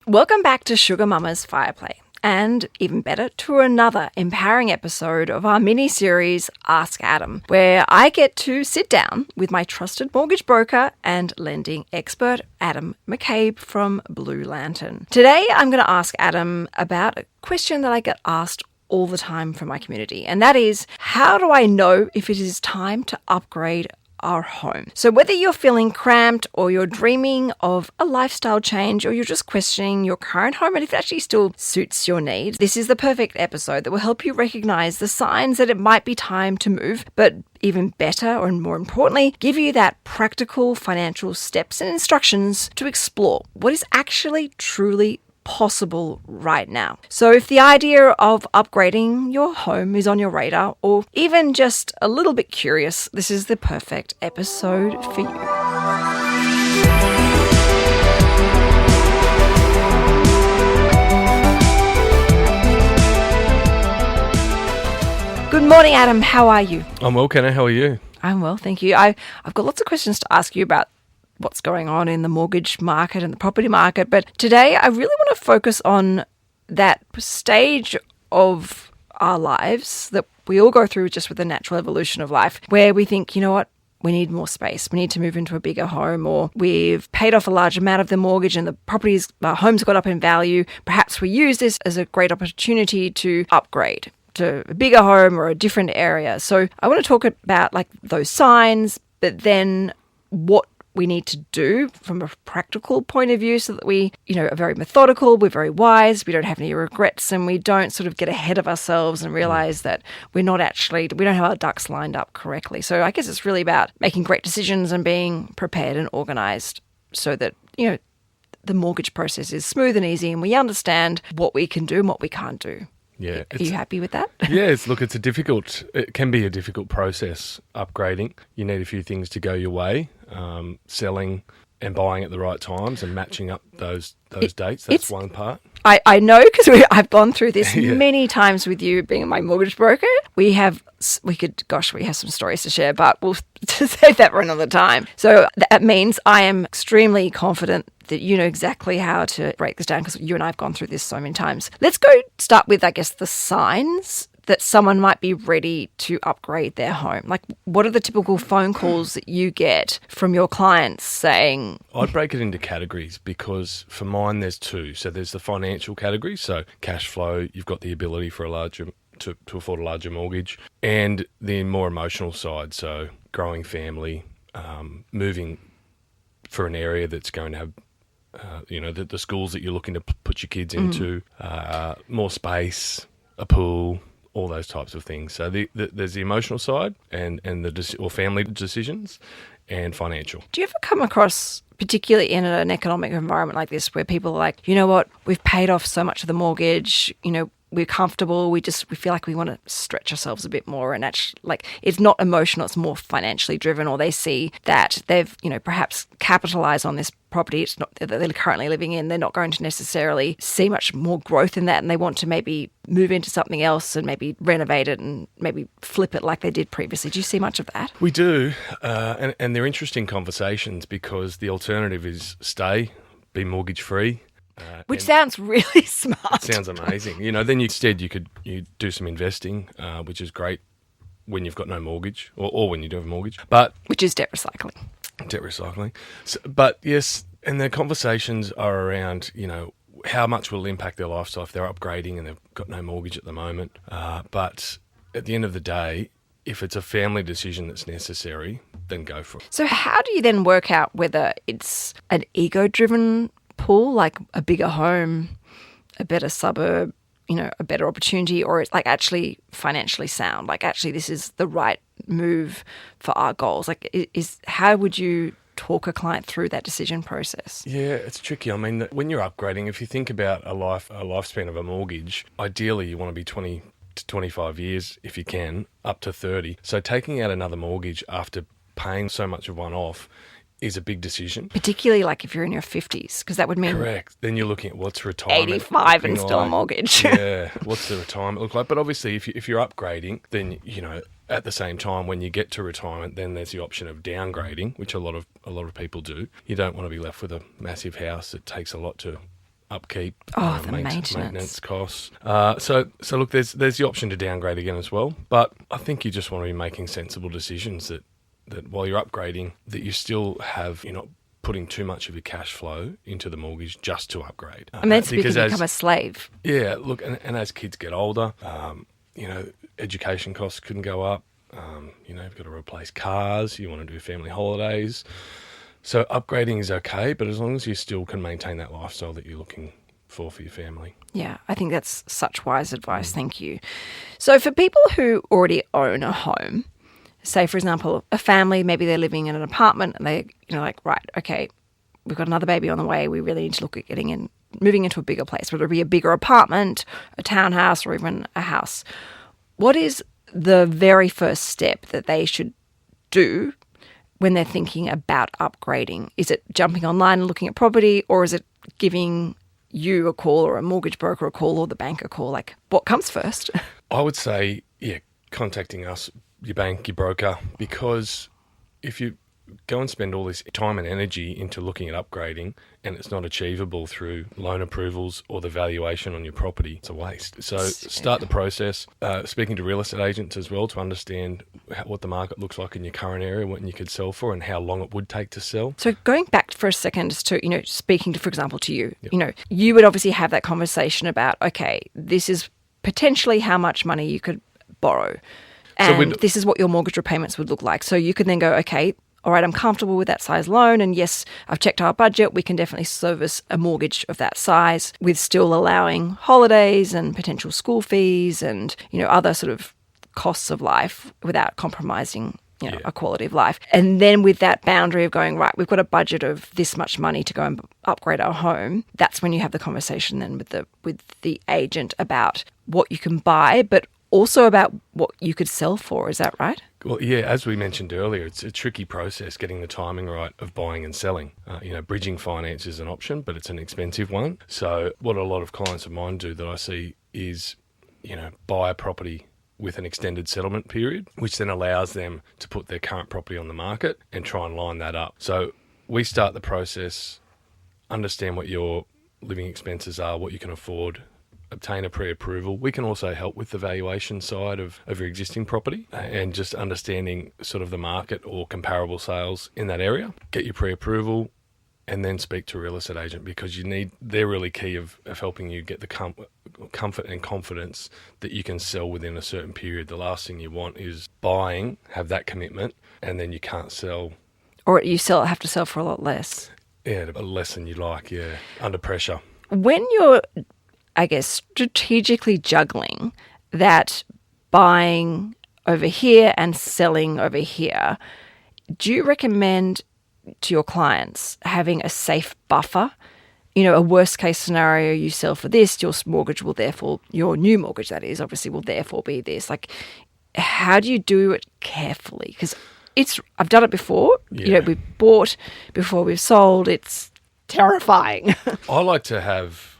Welcome back to Sugar Mama's Fireplay, and even better, to another empowering episode of our mini-series Ask Adam, where I get to sit down with my trusted mortgage broker and lending expert, Adam.Mccabe from Blue Lantern. Today, I'm going to ask Adam about a question that I get asked all the time from my community, and that is, how do I know if it is time to upgrade our home? So whether you're feeling cramped or you're dreaming of a lifestyle change or you're just questioning your current home and if it actually still suits your needs, this is the perfect episode that will help you recognize the signs that it might be time to move, but even better, or more importantly, give you that practical financial steps and instructions to explore what is actually truly possible right now. So if the idea of upgrading your home is on your radar, or even just a little bit curious, this is the perfect episode for you. Good morning, Adam. How are you? I'm well, Kenna. How are you? I'm well, thank you. I've got lots of questions to ask you about what's going on in the mortgage market and the property market. But today I really want to focus on that stage of our lives that we all go through just with the natural evolution of life, where we think, you know what, we need more space. We need to move into a bigger home, or we've paid off a large amount of the mortgage and the properties, our home's got up in value. Perhaps we use this as a great opportunity to upgrade to a bigger home or a different area. So I want to talk about like those signs, but then what we need to do from a practical point of view so that we, are very methodical, we're very wise, we don't have any regrets, and we don't sort of get ahead of ourselves and realize that we don't have our ducks lined up correctly. So I guess it's really about making great decisions and being prepared and organized so that, the mortgage process is smooth and easy and we understand what we can do and what we can't do. Yeah. Are you happy with that? Yes, look, it can be a difficult process, upgrading. You need a few things to go your way, selling and buying at the right times and matching up those dates. That's one part. I know, because I've gone through this many times with you being my mortgage broker. We have some stories to share, but we'll save that for another time. So that means I am extremely confident that you know exactly how to break this down, because you and I have gone through this so many times. Let's start with, I guess, the signs that someone might be ready to upgrade their home. Like, what are the typical phone calls that you get from your clients saying? I'd break it into categories, because for mine there's two. So there's the financial category, so cash flow, you've got the ability for to afford a larger mortgage, and the more emotional side, so growing family, moving for an area that's going to have the schools that you're looking to put your kids into, more space, a pool, all those types of things. So there's the emotional side and or family decisions, and financial. Do you ever come across, particularly in an economic environment like this, where people are like, you know what, we've paid off so much of the mortgage, we're comfortable, we feel like we want to stretch ourselves a bit more, and actually, like, it's not emotional, it's more financially driven, or they see that they've, perhaps capitalized on this property it's not that they're currently living in, they're not going to necessarily see much more growth in that, and they want to maybe move into something else and maybe renovate it and maybe flip it like they did previously. Do you see much of that? We do, and they're interesting conversations, because the alternative is be mortgage free. Which sounds really smart. It sounds amazing. Then you do some investing, which is great when you've got no mortgage, or when you do have a mortgage. But which is debt recycling. So, but yes, and the conversations are around, how much will it impact their lifestyle if they're upgrading and they've got no mortgage at the moment. But at the end of the day, if it's a family decision that's necessary, then go for it. So how do you then work out whether it's an ego-driven pull, like a bigger home, a better suburb, a better opportunity, or it's like actually financially sound, like actually this is the right move for our goals? Like, how would you talk a client through that decision process? Yeah, it's tricky. I mean, when you're upgrading, if you think about a lifespan of a mortgage, ideally you want to be 20 to 25 years if you can, up to 30. So taking out another mortgage after paying so much of one off is a big decision. Particularly like if you're in your 50s, because that would mean... Correct. Then you're looking at what's retirement. 85 and still a mortgage. Yeah, what's the retirement look like? But obviously if you're upgrading, then, at the same time, when you get to retirement, then there's the option of downgrading, which a lot of people do. You don't want to be left with a massive house that takes a lot to upkeep, Oh, the maintenance. maintenance costs. So look, there's the option to downgrade again as well. But I think you just want to be making sensible decisions that while you're upgrading, that you still have, you're not putting too much of your cash flow into the mortgage just to upgrade. And that's because you become a slave. Yeah, look, and as kids get older, education costs can go up. You've got to replace cars. You want to do family holidays. So upgrading is okay, but as long as you still can maintain that lifestyle that you're looking for your family. Yeah, I think that's such wise advice. Thank you. So for people who already own a home, say, for example, a family, maybe they're living in an apartment and they, right, okay, we've got another baby on the way. We really need to look at moving into a bigger place, whether it be a bigger apartment, a townhouse, or even a house. What is the very first step that they should do when they're thinking about upgrading? Is it jumping online and looking at property, or is it giving you a call or a mortgage broker a call or the bank a call? Like, what comes first? I would say, contacting us, your bank, your broker, because if you go and spend all this time and energy into looking at upgrading and it's not achievable through loan approvals or the valuation on your property, it's a waste. So start the process, speaking to real estate agents as well to understand what the market looks like in your current area, what you could sell for and how long it would take to sell. So going back for a second to, speaking to, for example, to you, you would obviously have that conversation about, okay, this is potentially how much money you could borrow. And this is what your mortgage repayments would look like. So you can then go, okay, all right, I'm comfortable with that size loan. And yes, I've checked our budget. We can definitely service a mortgage of that size with still allowing holidays and potential school fees and, other sort of costs of life without compromising, a quality of life. And then with that boundary of going, right, we've got a budget of this much money to go and upgrade our home. That's when you have the conversation then with the agent about what you can buy, but also about what you could sell for. Is that right? Well, yeah, as we mentioned earlier, it's a tricky process getting the timing right of buying and selling. Bridging finance is an option, but it's an expensive one. So what a lot of clients of mine do that I see is, buy a property with an extended settlement period, which then allows them to put their current property on the market and try and line that up. So we start the process, understand what your living expenses are, what you can afford, obtain a pre-approval. We can also help with the valuation side of your existing property and just understanding sort of the market or comparable sales in that area. Get your pre-approval and then speak to a real estate agent because they're really key of helping you get the comfort and confidence that you can sell within a certain period. The last thing you want is buying, have that commitment, and then you can't sell. Or you have to sell for a lot less. Yeah, less than you like, under pressure. When you're strategically juggling that buying over here and selling over here, do you recommend to your clients having a safe buffer? A worst case scenario, you sell for this, your mortgage will therefore, your new mortgage that is, obviously will therefore be this. Like, how do you do it carefully? Because I've done it before. Yeah. We've bought before we've sold. It's terrifying. I like to have,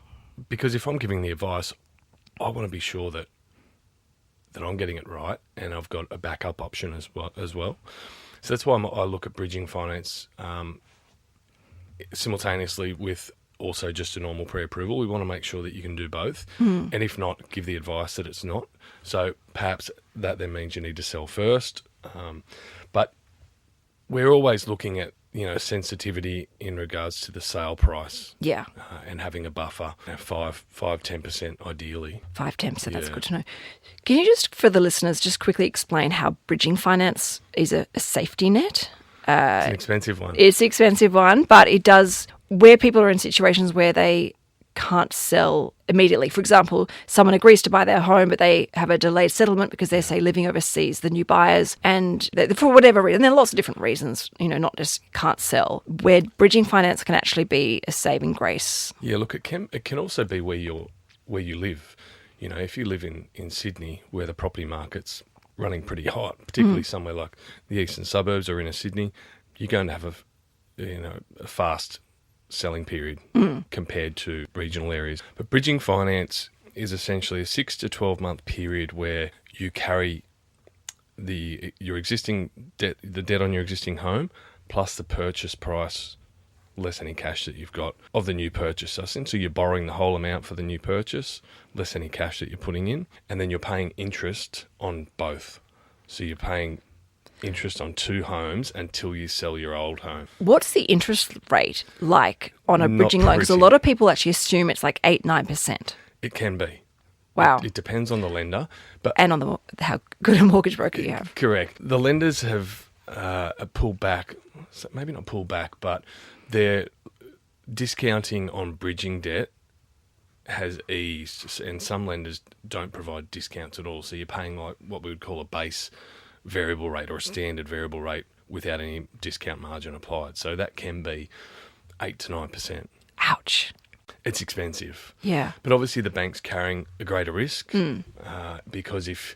because if I'm giving the advice, I want to be sure that I'm getting it right and I've got a backup option as well. So that's why I look at bridging finance simultaneously with also just a normal pre-approval. We want to make sure that you can do both. And if not, give the advice that it's not. So perhaps that then means you need to sell first. But we're always looking at, sensitivity in regards to the sale price. Yeah. And having a buffer, 5-10% ideally. 5-10%, that's good to know. Can you just, for the listeners, just quickly explain how bridging finance is a safety net? It's an expensive one. It's an expensive one, but it does, where people are in situations where they can't sell immediately. For example, someone agrees to buy their home, but they have a delayed settlement because they're, say, living overseas, the new buyers, and for whatever reason, there are lots of different reasons, not just can't sell, where bridging finance can actually be a saving grace. Yeah, look, it can also be where you live. If you live in Sydney, where the property market's running pretty hot, particularly somewhere like the eastern suburbs or inner Sydney, you're going to have a fast selling period compared to regional areas. But bridging finance is essentially a 6 to 12 month period where you carry your existing debt, the debt on your existing home, plus the purchase price less any cash that you've got of the new purchase. So essentially you're borrowing the whole amount for the new purchase, less any cash that you're putting in, and then you're paying interest on both. So you're paying interest on 2 homes until you sell your old home. What's the interest rate like on a Not bridging loan? Because a pretty. lot of people actually assume it's like 8-9%. It can be. Wow. It depends on the lender. But And on how good a mortgage broker you have. correct. The lenders have pulled back, maybe not pulled back, but their discounting on bridging debt has eased, and some lenders don't provide discounts at all. So you're paying like what we would call a base variable rate or a standard variable rate without any discount margin applied. So that can be 8 to 9%. Ouch. It's expensive. Yeah. But obviously the bank's carrying a greater risk because if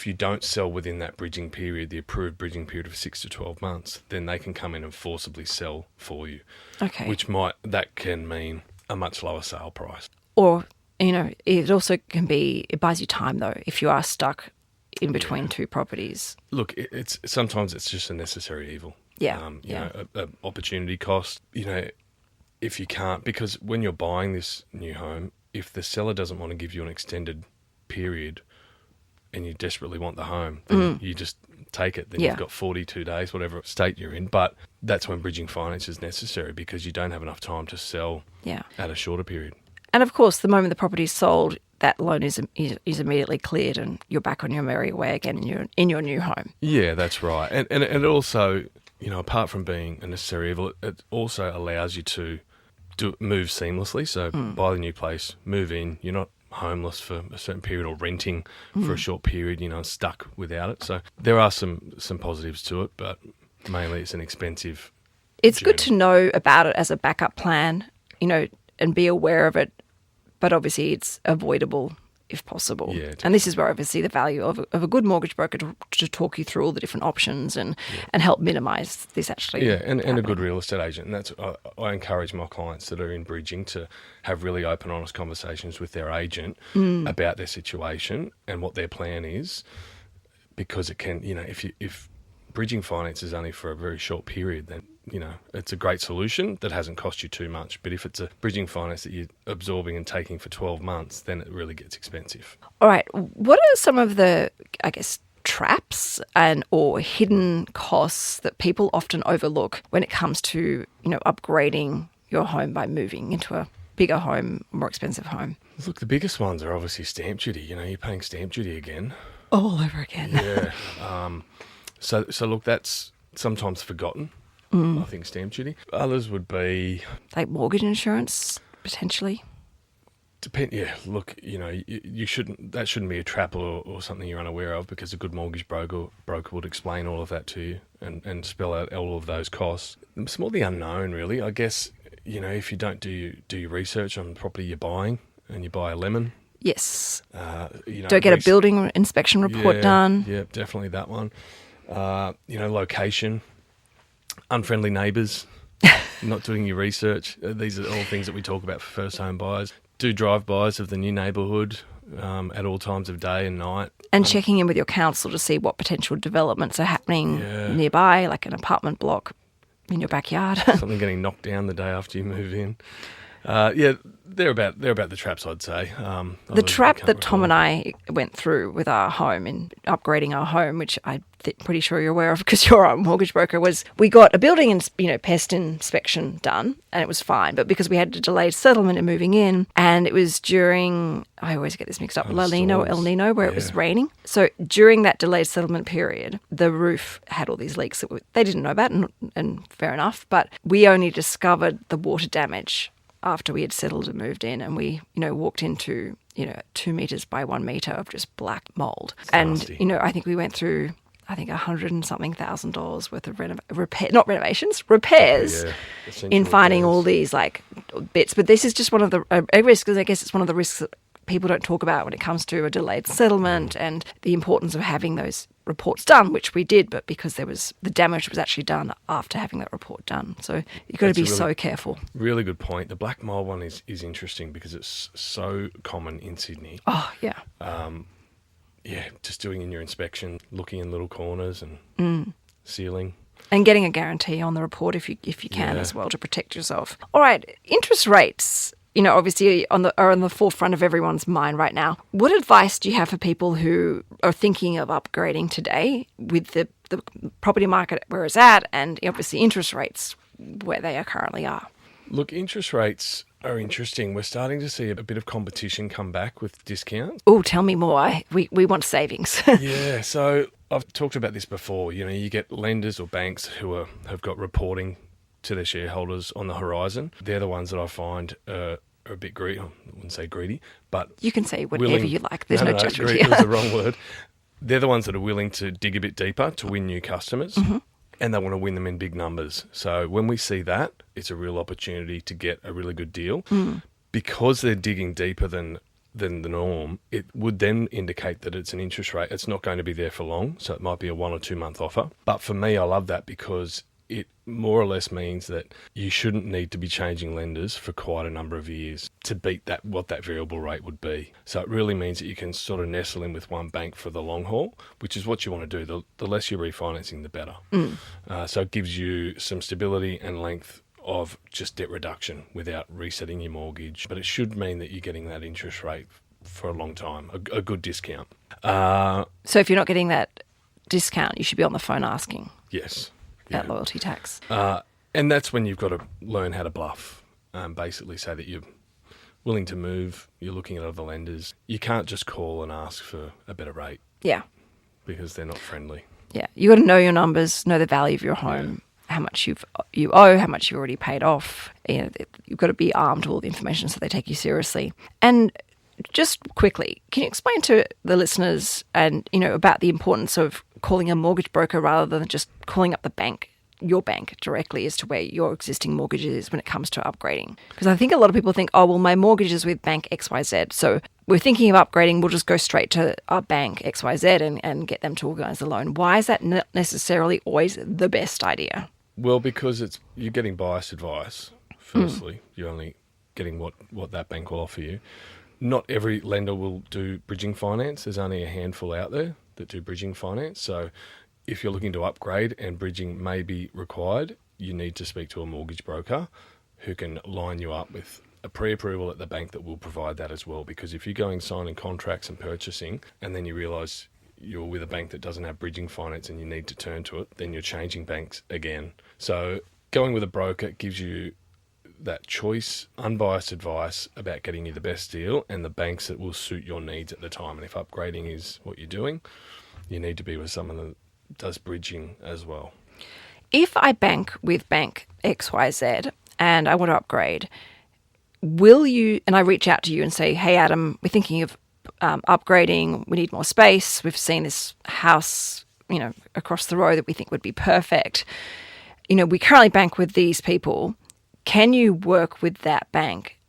you don't sell within that bridging period, the approved bridging period of 6 to 12 months, then they can come in and forcibly sell for you. Okay. That can mean a much lower sale price. Or, it also can be, it buys you time though, if you are stuck in between two properties. Look, sometimes it's just a necessary evil. Yeah. A opportunity cost. If you can't, because when you're buying this new home, if the seller doesn't want to give you an extended period and you desperately want the home, then you just take it. Then you've got 42 days, whatever state you're in. But that's when bridging finance is necessary because you don't have enough time to sell at a shorter period. And of course, the moment the property is sold, that loan is immediately cleared and you're back on your merry way again in your new home. Yeah, that's right. And it also, apart from being a necessary evil, it also allows you to move seamlessly. So buy the new place, move in. You're not homeless for a certain period or renting for a short period, stuck without it. So there are some positives to it, but mainly it's an expensive It's journey. good to know about it as a backup plan, and be aware of it. But obviously it's avoidable if possible. Yeah, and this is where obviously the value of a good mortgage broker to talk you through all the different options and help minimise this actually. Yeah, and a happening. good real estate agent. And that's I encourage my clients that are in bridging to have really open, honest conversations with their agent about their situation and what their plan is, because it can, if bridging finance is only for a very short period, then it's a great solution that hasn't cost you too much. But if it's a bridging finance that you're absorbing and taking for 12 months, then it really gets expensive. All right. What are some of the, traps or hidden costs that people often overlook when it comes to, upgrading your home by moving into a bigger home, more expensive home? Look, the biggest ones are obviously stamp duty. You're paying stamp duty again. All over again. Yeah. So look, that's sometimes forgotten. I think stamp duty. Others would be Like mortgage insurance, potentially. Yeah, look, you shouldn't. That shouldn't be a trap or something you're unaware of, because a good mortgage broker would explain all of that to you and spell out all of those costs. It's more the unknown, really. I guess if you don't do your research on the property you're buying and you buy a lemon. Yes. Don't get a building inspection report done. Yeah, definitely that one. Location, unfriendly neighbours, not doing your research. These are all things that we talk about for first home buyers. Do drive-bys of the new neighbourhood at all times of day and night. And checking in with your council to see what potential developments are happening nearby, like an apartment block in your backyard. Something getting knocked down the day after you move in. They're about the traps, I'd say. The trap that Tom and I went through with our home in upgrading our home, which I'm pretty sure you're aware of because you're a mortgage broker, was we got a building and pest inspection done and it was fine, but because we had a delayed settlement in moving in, and it was during, I always get this mixed up, La Nina or El Nino, where it was raining. So during that delayed settlement period, the roof had all these leaks that they didn't know about, and fair enough, but we only discovered the water damage after we had settled and moved in, and we, walked into, 2 meters by 1 meter of just black mold. Nasty. And, I think we went through, $100 and something thousand worth of repairs in finding all these bits. But this is just one of the risks, because I guess it's one of the risks that people don't talk about when it comes to a delayed settlement and the importance of having those reports done, which we did, but because the damage was actually done after having that report done. So you've got to be so careful. Really good point. The black mold one is interesting because it's so common in Sydney. Oh, yeah. Just doing in your inspection, looking in little corners and ceiling. And getting a guarantee on the report if you can as well to protect yourself. All right, interest rates, obviously are on the forefront of everyone's mind right now. What advice do you have for people who are thinking of upgrading today with the property market where it's at and obviously interest rates where they currently are? Look, interest rates are interesting. We're starting to see a bit of competition come back with discounts. Oh, tell me more. We want savings. Yeah, so I've talked about this before. You get lenders or banks who have got reporting to their shareholders on the horizon. They're the ones that I find are a bit greedy. I wouldn't say greedy, but you can say whatever you like. There's no judgment greedy here. was the wrong word. They're the ones that are willing to dig a bit deeper to win new customers. Mm-hmm. And they want to win them in big numbers. So when we see that, it's a real opportunity to get a really good deal. Because they're digging deeper than the norm. It would then indicate that it's an interest rate. It's not going to be there for long, so it might be a 1 or 2 month offer. But for me, I love that because it more or less means that you shouldn't need to be changing lenders for quite a number of years to beat what that variable rate would be. So it really means that you can sort of nestle in with one bank for the long haul, which is what you want to do. The less you're refinancing, the better. So it gives you some stability and length of just debt reduction without resetting your mortgage. But it should mean that you're getting that interest rate for a long time, a good discount. So if you're not getting that discount, you should be on the phone asking. Yes. That loyalty tax. And that's when you've got to learn how to bluff, basically say that you're willing to move, you're looking at other lenders. You can't just call and ask for a better rate. Yeah. Because they're not friendly. Yeah. You got to know your numbers, know the value of your home, how much you owe, how much you've already paid off. You've got to be armed with all the information so they take you seriously. And just quickly, can you explain to the listeners and about the importance of calling a mortgage broker rather than just calling up your bank directly as to where your existing mortgage is when it comes to upgrading? Because I think a lot of people think, oh, well, my mortgage is with bank XYZ. So we're thinking of upgrading, we'll just go straight to our bank XYZ and get them to organise the loan. Why is that not necessarily always the best idea? Well, because you're getting biased advice, firstly. You're only getting what that bank will offer you. Not every lender will do bridging finance. There's only a handful out there that do bridging finance. So if you're looking to upgrade and bridging may be required, you need to speak to a mortgage broker who can line you up with a pre-approval at the bank that will provide that as well. Because if you're going signing contracts and purchasing and then you realise you're with a bank that doesn't have bridging finance and you need to turn to it, then you're changing banks again. So going with a broker gives you that choice, unbiased advice about getting you the best deal and the banks that will suit your needs at the time. And if upgrading is what you're doing, you need to be with someone that does bridging as well. If I bank with bank XYZ and I want to upgrade, will you, and I reach out to you and say, hey, Adam, we're thinking of upgrading, we need more space, we've seen this house, across the road that we think would be perfect. We currently bank with these people. Can you work with that bank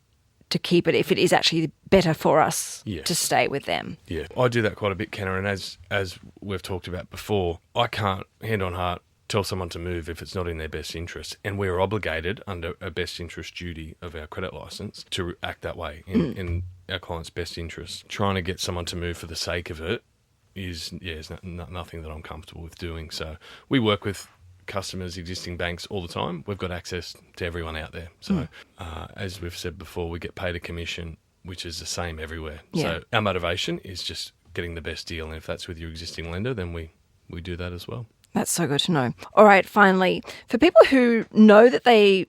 to keep it if it is actually better for us to stay with them? Yeah, I do that quite a bit, Kenna, and as we've talked about before, I can't, hand on heart, tell someone to move if it's not in their best interest. And we're obligated under a best interest duty of our credit licence to act that way in our client's best interest. Trying to get someone to move for the sake of it is nothing that I'm comfortable with doing. So we work with customers, existing banks all the time. We've got access to everyone out there. So as we've said before, we get paid a commission, which is the same everywhere. Yeah. So our motivation is just getting the best deal. And if that's with your existing lender, then we do that as well. That's so good to know. All right, finally, for people who know that they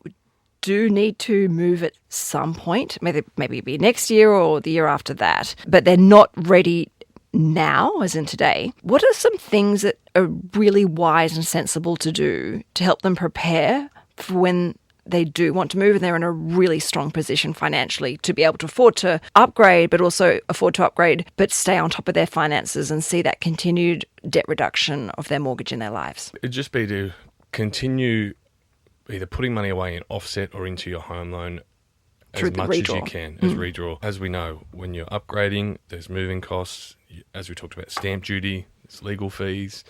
do need to move at some point, maybe it'll be next year or the year after that, but they're not ready now, as in today, what are some things that are really wise and sensible to do to help them prepare for when they do want to move and they're in a really strong position financially to be able to afford to upgrade, but also afford to upgrade, but stay on top of their finances and see that continued debt reduction of their mortgage in their lives? It'd just be to continue either putting money away in offset or into your home loan as much as you can, as redraw. As we know, when you're upgrading, there's moving costs, as we talked about, stamp duty, there's legal fees,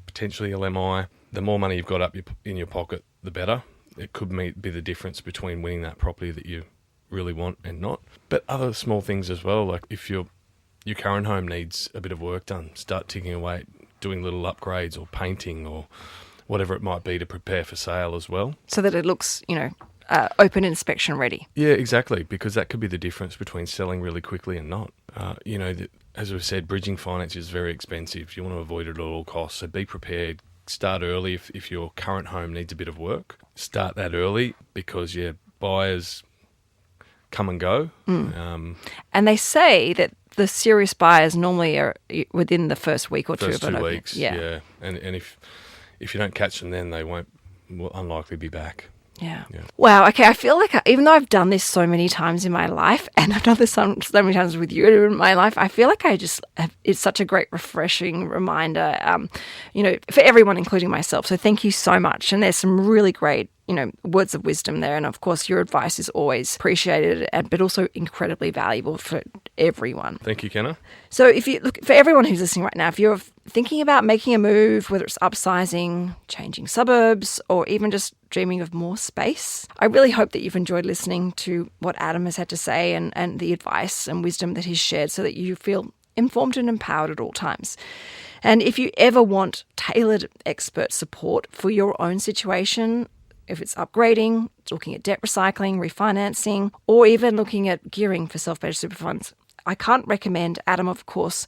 potentially LMI. The more money you've got up in your pocket, the better. It could be the difference between winning that property that you really want and not. But other small things as well, like if your current home needs a bit of work done, start ticking away, doing little upgrades or painting or whatever it might be to prepare for sale as well. So that it looks, open inspection ready. Yeah, exactly, because that could be the difference between selling really quickly and not. As we've said, bridging finance is very expensive. You want to avoid it at all costs, so be prepared. Start early if your current home needs a bit of work. Start that early because, buyers come and go. And they say that the serious buyers normally are within the first week or two of an opening. Weeks, yeah. And if you don't catch them then, they will unlikely be back. Yeah. Wow. Okay. I feel like even though I've done this so many times in my life, and I've done this so many times with you in my life, I feel like it's such a great, refreshing reminder, for everyone, including myself. So thank you so much. And there's some really great, words of wisdom there. And of course, your advice is always appreciated, but also incredibly valuable for everyone. Thank you, Kenna. So if you look, for everyone who's listening right now, if you're thinking about making a move, whether it's upsizing, changing suburbs, or even just dreaming of more space, I really hope that you've enjoyed listening to what Adam has had to say and the advice and wisdom that he's shared so that you feel informed and empowered at all times. And if you ever want tailored expert support for your own situation, if it's upgrading, looking at debt recycling, refinancing, or even looking at gearing for self-managed super funds, I can't recommend Adam, of course,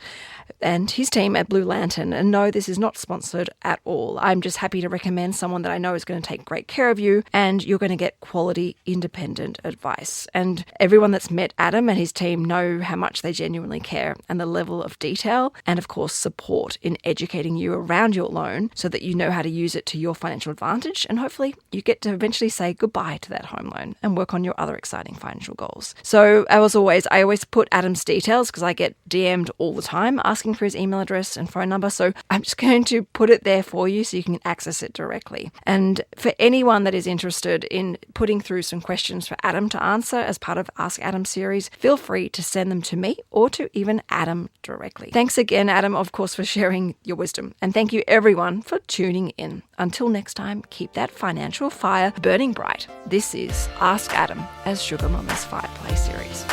and his team at Blue Lantern. And no, this is not sponsored at all. I'm just happy to recommend someone that I know is going to take great care of you and you're going to get quality, independent advice. And everyone that's met Adam and his team know how much they genuinely care and the level of detail and, of course, support in educating you around your loan so that you know how to use it to your financial advantage. And hopefully you get to eventually say goodbye to that home loan and work on your other exciting financial goals. So as always, I always put Adam's details because I get DM'd all the time asking for his email address and phone number. So I'm just going to put it there for you so you can access it directly. And for anyone that is interested in putting through some questions for Adam to answer as part of Ask Adam series, feel free to send them to me or to even Adam directly. Thanks again, Adam, of course, for sharing your wisdom. And thank you everyone for tuning in. Until next time, keep that financial fire burning bright. This is Ask Adam as Sugar Mama's Fireplay series.